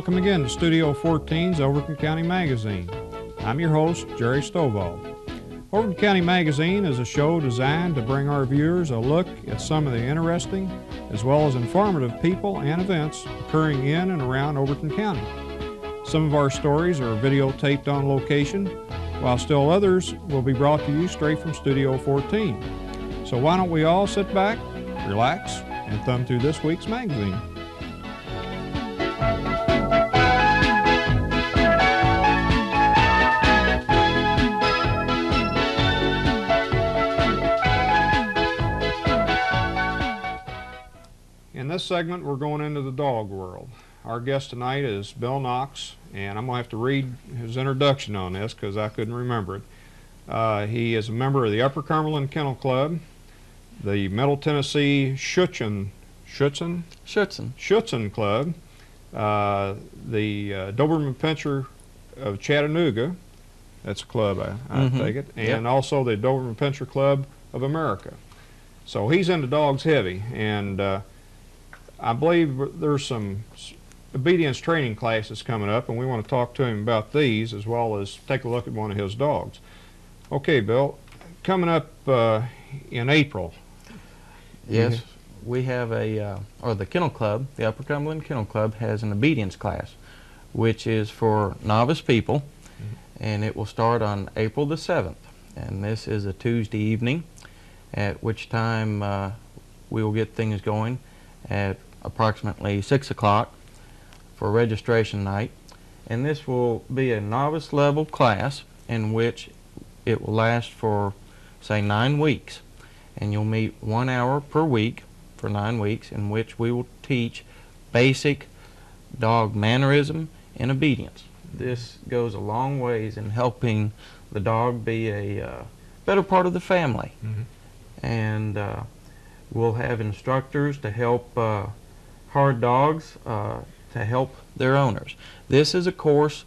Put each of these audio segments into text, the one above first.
welcome again to Studio 14's Overton County Magazine. I'm your host, Jerry Stovall. Overton County Magazine is a show designed to bring our viewers a look at some of the interesting as well as informative people and events occurring in and around Overton County. Some of our stories are videotaped on location, while still others will be brought to you straight from Studio 14. So why don't we all sit back, relax, and thumb through this week's magazine. In this segment, we're going into the dog world. Our guest tonight is Bill Knox, and I'm going to have to read his introduction on this because I couldn't remember it. He is a member of the Upper Cumberland Kennel Club, the Middle Tennessee Schutzen Club, the Doberman Pinscher of Chattanooga, that's a club I take it, and also the Doberman Pinscher Club of America. So he's into dogs heavy, and I believe there's some obedience training classes coming up, and we want to talk to him about these as well as take a look at one of his dogs. Okay, Bill, coming up in April. Yes, we have the Kennel Club, the Upper Cumberland Kennel Club has an obedience class, which is for novice people, and it will start on April the 7th. And this is a Tuesday evening, at which time we will get things going at approximately 6 o'clock for registration night. And this will be a novice level class in which it will last for, say, 9 weeks. And you'll meet 1 hour per week for 9 weeks, in which we will teach basic dog mannerism and obedience. This goes a long ways in helping the dog be a better part of the family. And we'll have instructors to help hard dogs to help their owners. This is a course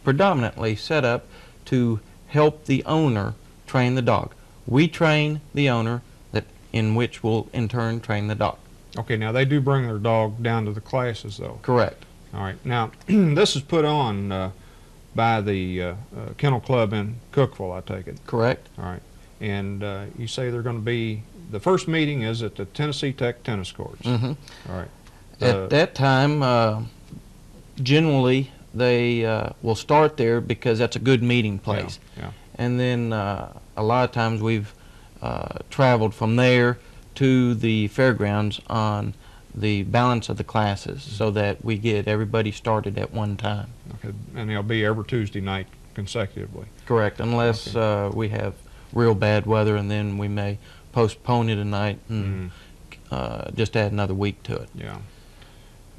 predominantly set up to help the owner train the dog. We train the owner, in which will in turn train the dog. Okay, now they do bring their dog down to the classes, though. Correct. All right. Now, this is put on by the Kennel Club in Cookeville, I take it. Correct. All right. And you say they're going to be, the first meeting is at the Tennessee Tech tennis courts. All right. At that time, generally, they will start there because that's a good meeting place. Yeah. And then a lot of times we've traveled from there to the fairgrounds on the balance of the classes so that we get everybody started at one time. Okay. And they'll be every Tuesday night consecutively. Correct, unless we have real bad weather, and then we may postpone it a night and just add another week to it. Yeah.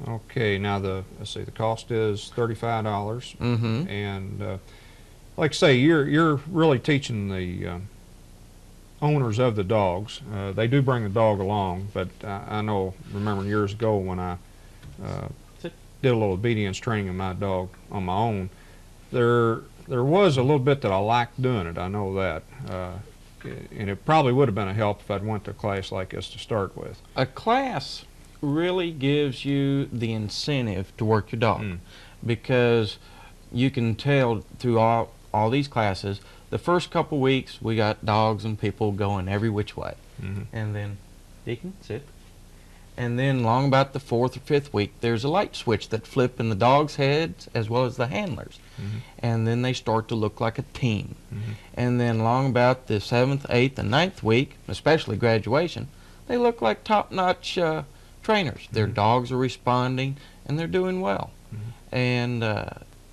Okay, now let's see, the cost is $35, and like I say, you're really teaching the owners of the dogs. They do bring the dog along, but I remember years ago when I did a little obedience training of my dog on my own, there was a little bit that I liked doing it. I know that, and it probably would have been a help if I'd went to a class like this to start with. A class really gives you the incentive to work your dog, because you can tell through all these classes, the first couple weeks we got dogs and people going every which way, and then Deacon, sit. And then along about the 4th or 5th week, there's a light switch that flip in the dog's heads as well as the handlers, and then they start to look like a team. And then along about the 7th, 8th, and 9th week, especially graduation, they look like top-notch trainers. Their dogs are responding and they're doing well. And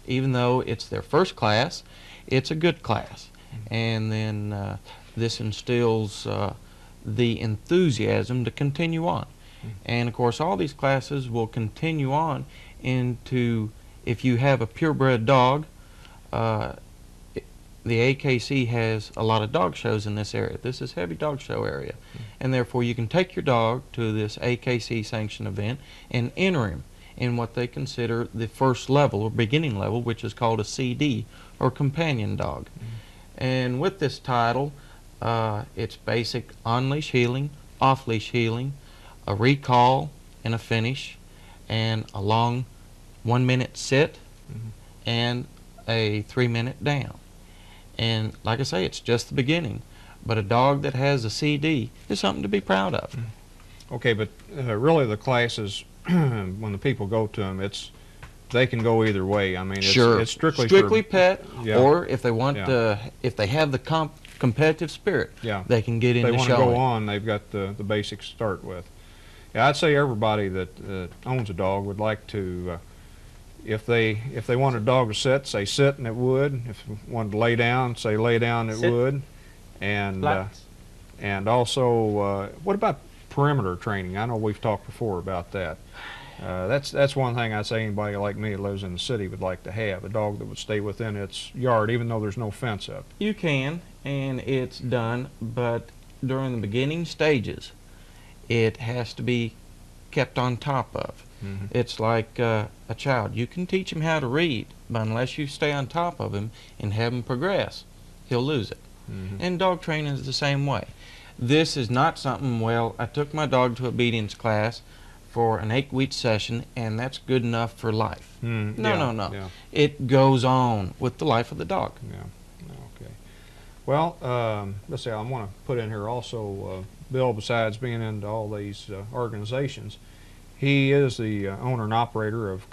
even though it's their first class, it's a good class. And then this instills the enthusiasm to continue on. And of course all these classes will continue on into, if you have a purebred dog, the AKC has a lot of dog shows in this area. This is heavy dog show area. And therefore you can take your dog to this AKC sanctioned event and enter him in what they consider the first level or beginning level, which is called a CD or companion dog. And with this title, it's basic on-leash heeling, off-leash heeling, a recall and a finish, and a long 1-minute sit Mhm. and a 3-minute down. And like I say, it's just the beginning. But a dog that has a CD is something to be proud of. Okay, but really the classes, when the people go to them, they can go either way. I mean, Sure. it's strictly for, pet, yeah, or if they want yeah, if they have the competitive spirit, yeah. they can get If they into want to go showing. on, they've got the basics to start with. Yeah, I'd say everybody that owns a dog would like to, if they want a dog to sit, say sit, and it would. If they wanted to lay down, say lay down, it Sit. would. And Flats. and also, what about perimeter training? I know we've talked before about that. That's one thing I'd say anybody like me that lives in the city would like to have, a dog that would stay within its yard even though there's no fence up. You can, and it's done, but during the beginning stages, it has to be kept on top of. Mhm. It's like a child. You can teach him how to read, but unless you stay on top of him and have him progress, he'll lose it. Mhm. And dog training is the same way. This is not something, well, I took my dog to obedience class for an 8-week session, and that's good enough for life. Mm, No, yeah, no, no. Yeah, It goes on with the life of the dog. yeah. Okay. Well, let's see. I want to put in here also, Bill, besides being into all these organizations, he is the owner and operator of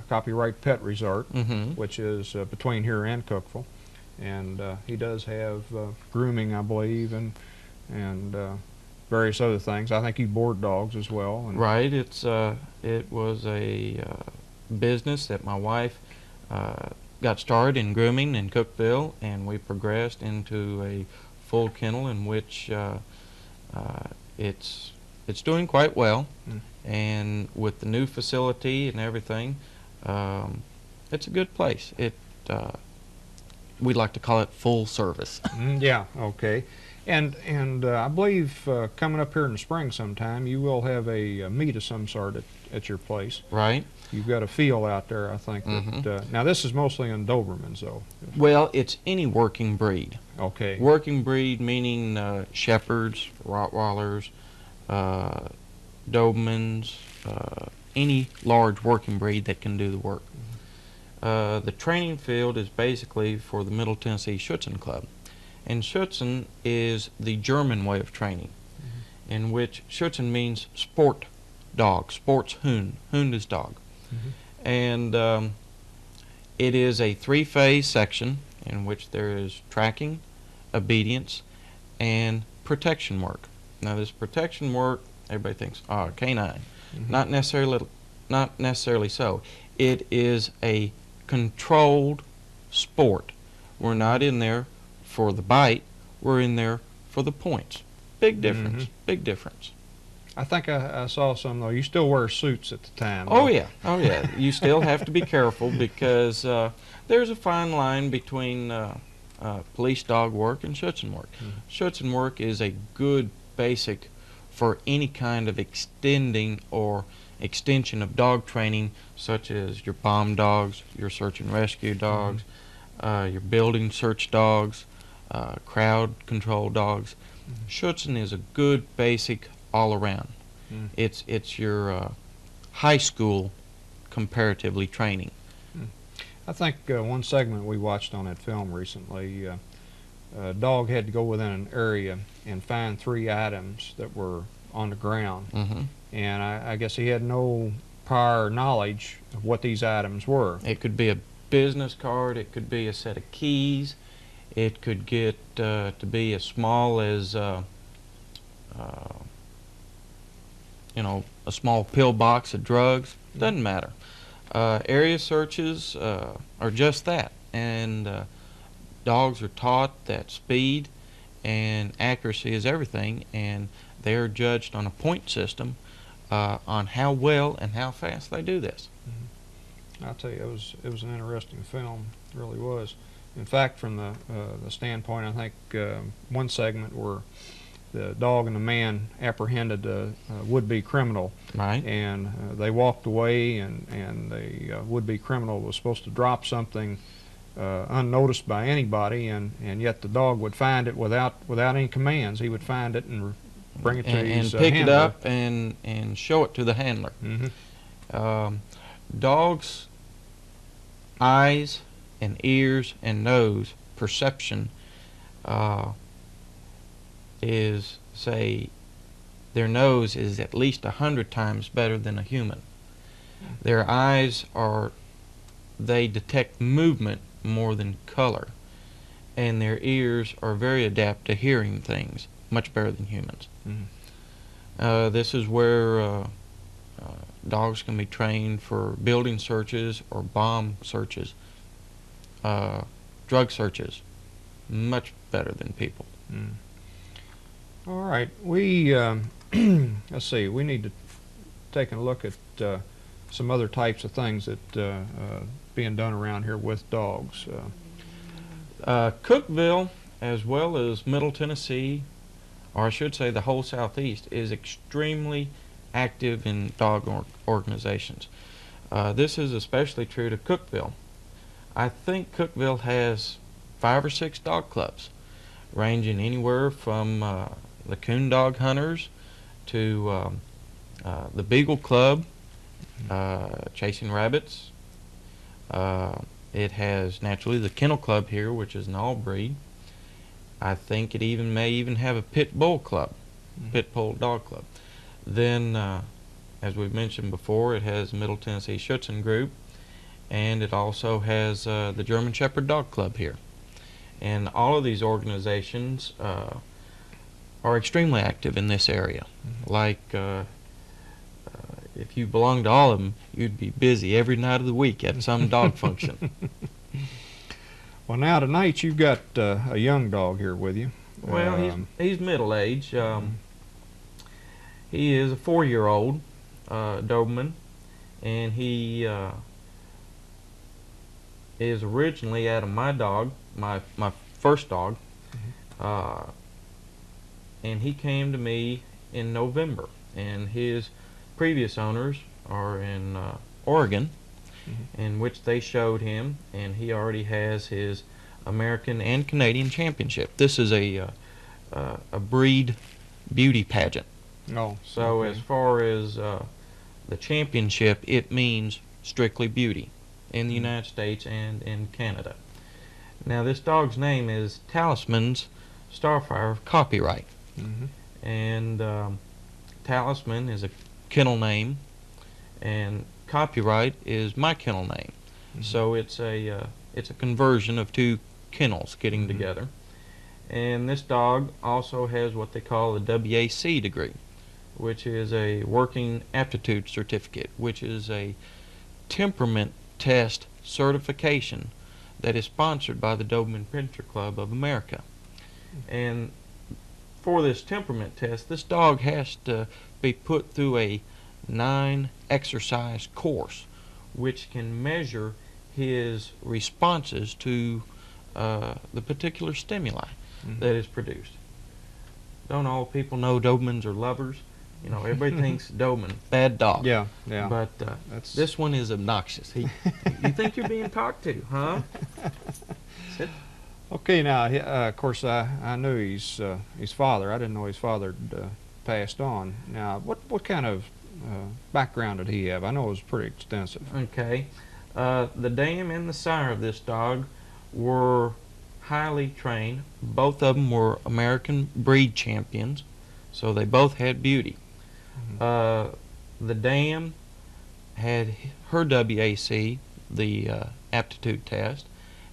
Copyright Pet Resort, Mm-hmm. which is between here and Cookeville, and he does have grooming, I believe, and various other things. I think you board dogs as well. And Right. It was a business that my wife got started in grooming in Cookeville, and we progressed into a full kennel in which it's doing quite well. Mm. And with the new facility and everything, it's a good place. We like to call it full service. Yeah, okay. And I believe coming up here in the spring sometime, you will have a meet of some sort at your place. Right. You've got a field out there, I think. Mhm. That, now, this is mostly in Dobermans, though. Well, it's any working breed. Okay. Working breed meaning Shepherds, Rottweilers, Dobermans, any large working breed that can do the work. The training field is basically for the Middle Tennessee Schutzen Club. And Schutzen is the German way of training, in which Schutzen means sport dog, Sportshund. Hund is dog. Mhm. And it is a 3-phase section in which there is tracking, obedience, and protection work. Now this protection work, everybody thinks, canine. Mhm. Not necessarily so. It is a controlled sport. We're not in there for the bite, we're in there for the points. Big difference, Mhm. big difference. I think I saw some, though. You still wear suits at the time. Oh though. yeah, oh yeah. You still have to be careful because there's a fine line between police dog work and Schutzen work. Mhm. Schutzen work is a good basic for any kind of extending or extension of dog training, such as your bomb dogs, your search and rescue dogs, your building search dogs, crowd control dogs. Mhm. Schutzen is a good basic all around. Mm. It's your high school comparatively training. I think one segment we watched on that film recently, a dog had to go within an area and find 3 items that were on the ground. Hmm. And I guess he had no prior knowledge of what these items were. It could be a business card, it could be a set of keys, it could get to be as small as a small pill box of drugs. Doesn't matter. Area searches are just that, and dogs are taught that speed and accuracy is everything, and they are judged on a point system on how well and how fast they do this. I'll tell you, it was an interesting film. It really was. In fact, from the standpoint, I think one segment where the dog and the man apprehended a would-be criminal, Right. and they walked away, and the would-be criminal was supposed to drop something unnoticed by anybody, and yet the dog would find it without any commands. He would find it and bring it to And his pick it handler. up and show it to the handler. Mhm. dogs' eyes and ears and nose perception is, say, their nose is at least 100 times better than a human. Their eyes they detect movement more than color, and their ears are very adept to hearing things much better than humans. This is where dogs can be trained for building searches or bomb searches, drug searches, much better than people. All right, we let's see. We need to take a look at some other types of things that being done around here with dogs. Cookeville, as well as Middle Tennessee, or I should say the whole Southeast, is extremely active in dog organizations. This is especially true to Cookeville. I think Cookeville has 5 or 6 dog clubs, ranging anywhere from the coon dog hunters to the Beagle Club, chasing rabbits. It has naturally the Kennel Club here, which is an all breed. I think it may even have a pit bull club, pit bull dog club. Then, as we've mentioned before, it has Middle Tennessee Schutzen Group, and it also has the German Shepherd Dog Club here. And all of these organizations are extremely active in this area. Like, if you belong to all of them, you'd be busy every night of the week at some dog function. Well, now tonight you've got a young dog here with you. Well, he's middle age. He is a 4-year-old Doberman, and he is originally out of my dog, my first dog, and he came to me in November, and his previous owners are in Oregon, in which they showed him, and he already has his American and Canadian championship. This is a breed beauty pageant. Oh, so okay. As far as the championship, it means strictly beauty in the United States and in Canada. Now, this dog's name is Talisman's Starfire Copyright, and Talisman is a kennel name, and Copyright is my kennel name. So it's a conversion of 2 kennels getting together. And this dog also has what they call a WAC degree, which is a Working Aptitude Certificate, which is a temperament test certification that is sponsored by the Doberman Pinscher Club of America. And for this temperament test, this dog has to be put through a 9-exercise course, which can measure his responses to the particular stimuli that is produced. Don't all people know Dobermans are lovers? You know, everybody thinks Doberman, bad dog. Yeah, yeah. But this one is obnoxious. You think you're being talked to, huh? Sit. Okay, now, of course, I knew his father. I didn't know his father passed on. Now, what kind of background did he have? I know it was pretty extensive. Okay. The dam and the sire of this dog were highly trained. Both of them were American breed champions, so they both had beauty. The dam had her WAC, the aptitude test,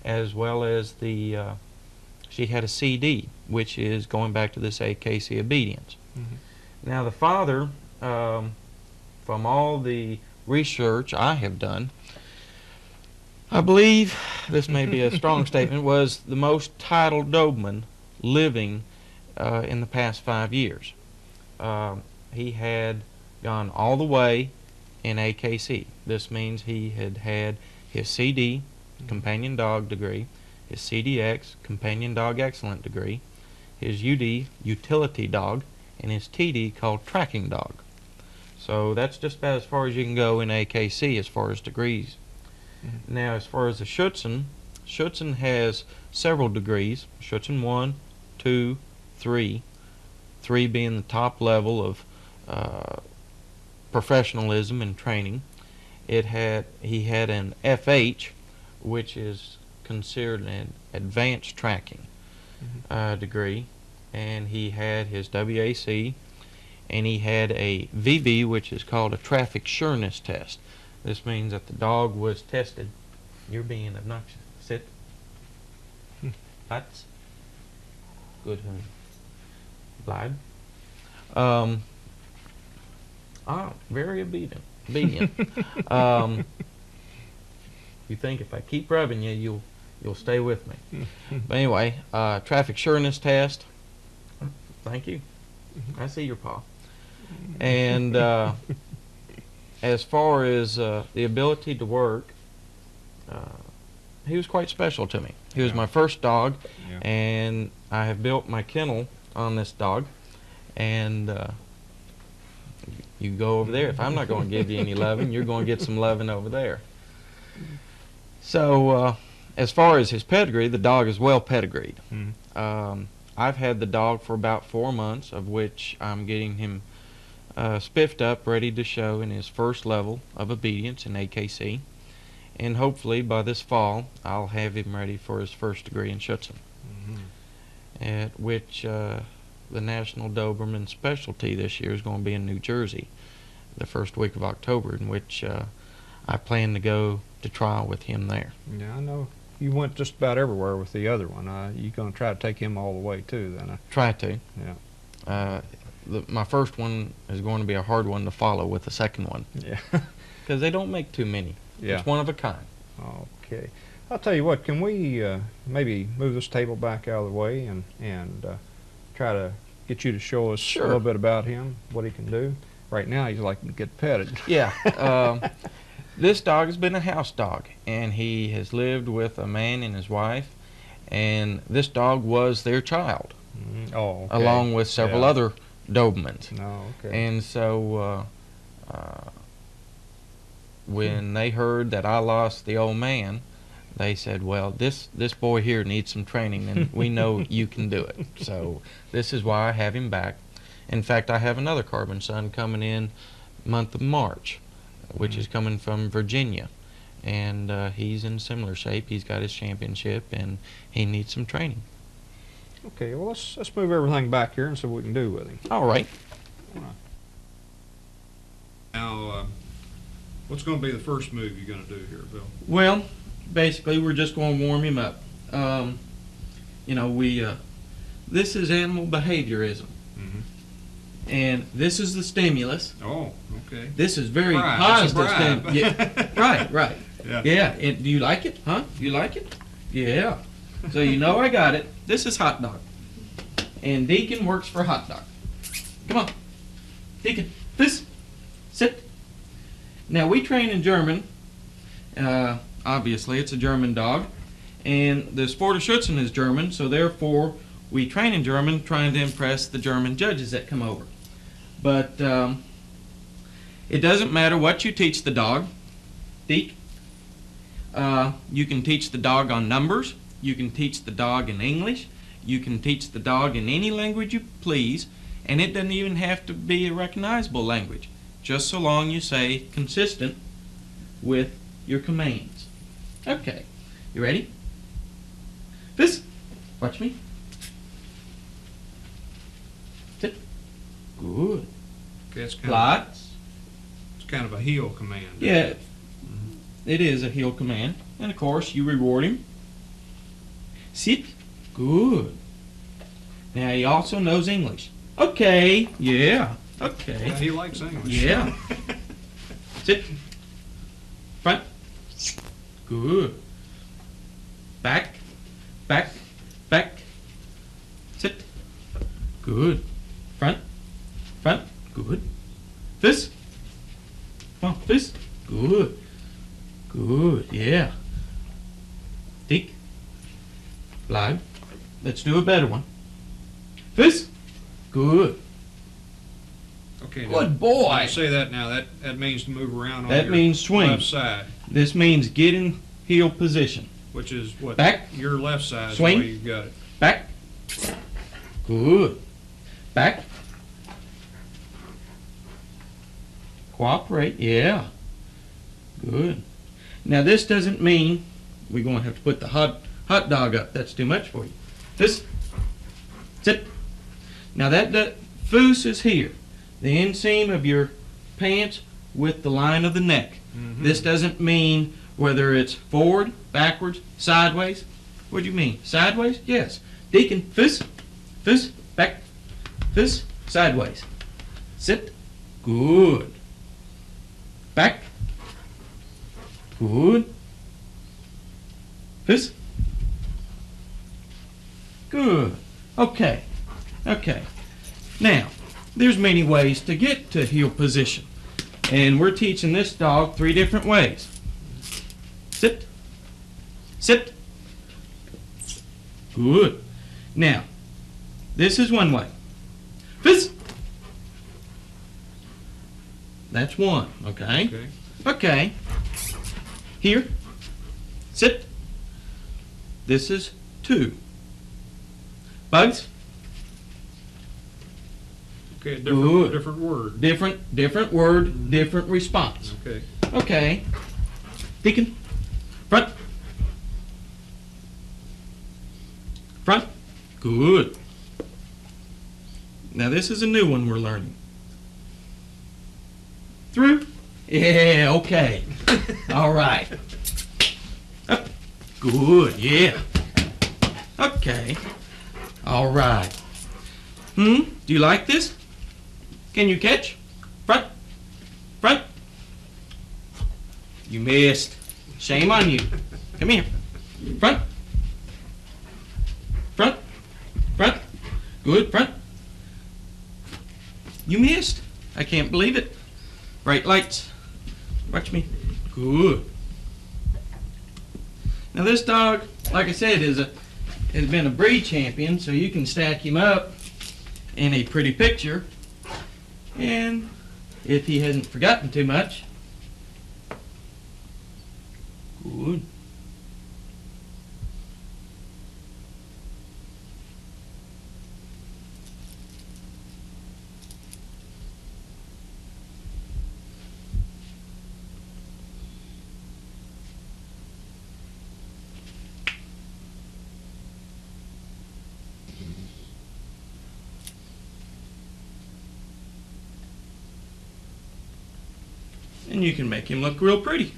as well as she had a CD, which is going back to this AKC obedience. Now, the father, from all the research I have done, I believe, this may be a strong statement, was the most titled Doberman living in the past 5 years. He had gone all the way in AKC. This means he had had his CD, Companion Dog degree, his CDX, Companion Dog Excellent degree, his UD, Utility Dog, and his TD, called Tracking Dog. So that's just about as far as you can go in AKC as far as degrees. Now, as far as the Schutzen, Schutzen has several degrees, Schutzen 1, 2, 3, 3 being the top level of professionalism and training, he had an FH, which is considered an advanced tracking degree, and he had his WAC, and he had a VB, which is called a traffic sureness test. This means that the dog was tested. You're being obnoxious. Sit. That's good, honey. Glide. Very obedient. You think if I keep rubbing you, you'll stay with me. But anyway, traffic sureness test. Thank you. I see your paw. And as far as the ability to work, he was quite special to me. He was my first dog, and I have built my kennel on this dog. And you go over there. If I'm not going to give you any loving, you're going to get some loving over there. So as far as his pedigree, the dog is well pedigreed. I've had the dog for about 4 months, of which I'm getting him spiffed up, ready to show in his first level of obedience in AKC. And hopefully by this fall, I'll have him ready for his first degree in Schutzen, at which the National Doberman Specialty this year is going to be in New Jersey the first week of October, in which I plan to go to trial with him there. Yeah, I know. You went just about everywhere with the other one. You're going to try to take him all the way too, then? Try to. Yeah. My first one is going to be a hard one to follow with the second one. Yeah. Because they don't make too many. Yeah. It's one of a kind. Okay. I'll tell you what, can we maybe move this table back out of the way and try to get you to show us a little bit about him, what he can do? Right now, he's like to get petted. Yeah. This dog has been a house dog, and he has lived with a man and his wife, and this dog was their child, along with several other Dobermans. And so when they heard that I lost the old man, they said, well, this boy here needs some training, and we know you can do it. So this is why I have him back. In fact, I have another Carbon son coming in month of March, which is coming from Virginia, and he's in similar shape. He's got his championship, and he needs some training. Okay, well, let's move everything back here and see what we can do with him. All right. Now, what's going to be the first move you're going to do here, Bill? Well, basically, we're just going to warm him up. You know, this is animal behaviorism. And this is the stimulus. Oh, okay. This is very positive stimulus. Yeah, right. Yeah. And do you like it? Huh? You like it? Yeah. So you know I got it. This is hot dog. And Deacon works for hot dog. Come on. Deacon, this. Sit. Now we train in German. Obviously, it's a German dog. And the Sport of Schutzen is German, so therefore we train in German, trying to impress the German judges that come over. But it doesn't matter what you teach the dog, Deke. You can teach the dog on numbers. You can teach the dog in English. You can teach the dog in any language you please, and it doesn't even have to be a recognizable language, just so long you say consistent with your commands. Okay, you ready? This, watch me. Sit. Good. Okay, it's kind of a heel command. Yeah, it is a heel command. And of course, you reward him. Sit. Good. Now he also knows English. Okay. Yeah. Okay. Yeah, he likes English. Yeah. Sit. Front. Good. Back. Back. Back. Sit. Good. Front. Front. Good. This. Come on. This. Good. Good. Yeah. Dick. Live. Let's do a better one. This. Good. Okay. Good boy. When you say that now, that means to move around on that your means swing. left side. This means get in heel position. Which is what? Back. Your left side. Swing. Is the way you've got it. Back. Good. Back. Cooperate. Yeah. Good. Now this doesn't mean we're going to have to put the hot dog up. That's too much for you. This. Sit. Now that foos is here. The inseam of your pants with the line of the neck. This doesn't mean whether it's forward, backwards, sideways. What do you mean? Sideways? Yes. Deacon, foos, back, foos, sideways. Sit. Good. Back. Good. Foos. Good. Okay. Okay. Now, there's many ways to get to heel position. And we're teaching this dog 3 different ways. Sit. Sit. Good. Now, this is one way. Fizz. That's one, okay? Okay. Okay. Here. Sit. This is 2. Bugs. Okay, Good. different word. Different word, different response. Okay. Okay. Deacon. Front. Front. Good. Now this is a new one we're learning. Through. Yeah, okay. All right. Up. Good, yeah. Okay. All right. Do you like this? Can you catch? Front. Front. You missed. Shame on you. Come here. Front. Front. Front. Good. Front. You missed. I can't believe it. Bright lights. Watch me. Good. Now this dog, like I said, has been a breed champion, so you can stack him up in a pretty picture. And if he hasn't forgotten too much, good. And you can make him look real pretty.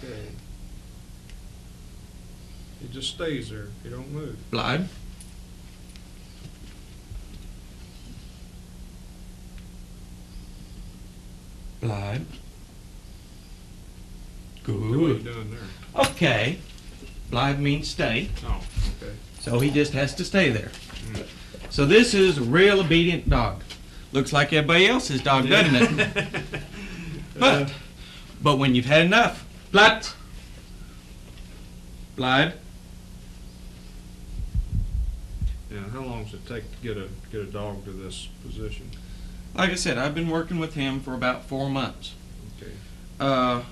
Okay. It just stays there. You don't move. Glide. Glide. What are you Good. doing there? Okay. Glide means stay. Oh, okay. So he just has to stay there. So this is a real obedient dog. Looks like everybody else's dog, doesn't it? But when you've had enough, glide. Glide. Yeah, how long does it take to get a dog to this position? Like I said, I've been working with him for about 4 months. Okay.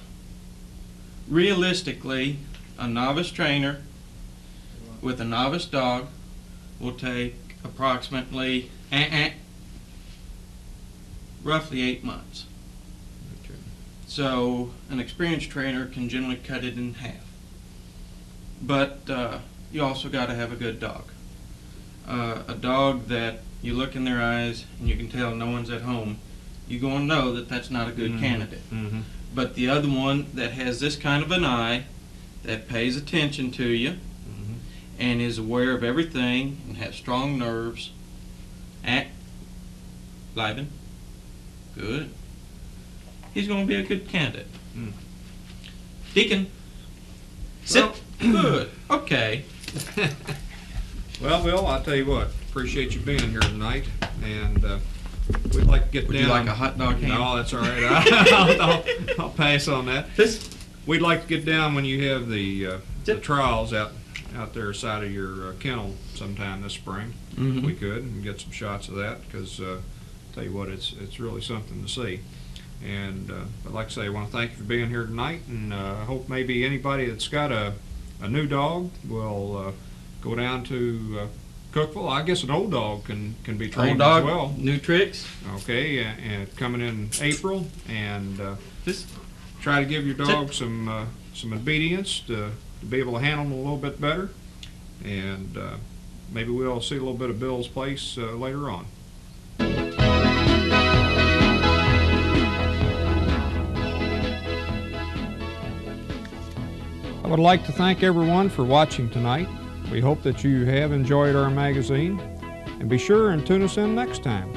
Realistically, a novice trainer with a novice dog will take approximately roughly 8 months. Okay. So an experienced trainer can generally cut it in half. But you also got to have a good dog. A dog that you look in their eyes and you can tell no one's at home, you're going to know that that's not a good candidate. But the other one that has this kind of an eye, that pays attention to you, and is aware of everything and has strong nerves, Livin. Good. He's going to be a good candidate. Deacon. Sit. Well, Good. Okay. Well, Bill, I'll tell you what. Appreciate you being here tonight, and we'd like to get Would down. you like a hot dog hand? No, that's all right. I'll pass on that. This. We'd like to get down when you have the trials out there side of your kennel sometime this spring. If we could, and get some shots of that, because tell you what, it's really something to see. And but like I say, I want to thank you for being here tonight, and I hope maybe anybody that's got a new dog will go down to Cookville. I guess an old dog can be trained Old dog, as well. new tricks. Okay, and coming in April, and This. try to give your dog some obedience to be able to handle them a little bit better, and maybe we'll see a little bit of Bill's Place later on. I would like to thank everyone for watching tonight. We hope that you have enjoyed our magazine, and be sure and tune us in next time.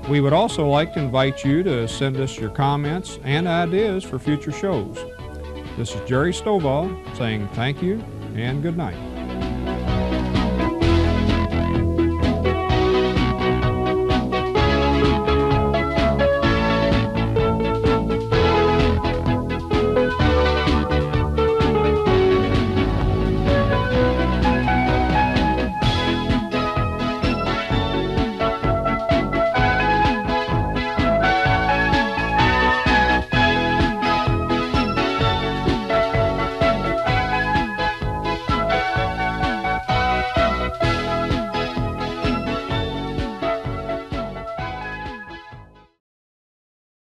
We would also like to invite you to send us your comments and ideas for future shows. This is Jerry Stovall saying thank you and good night.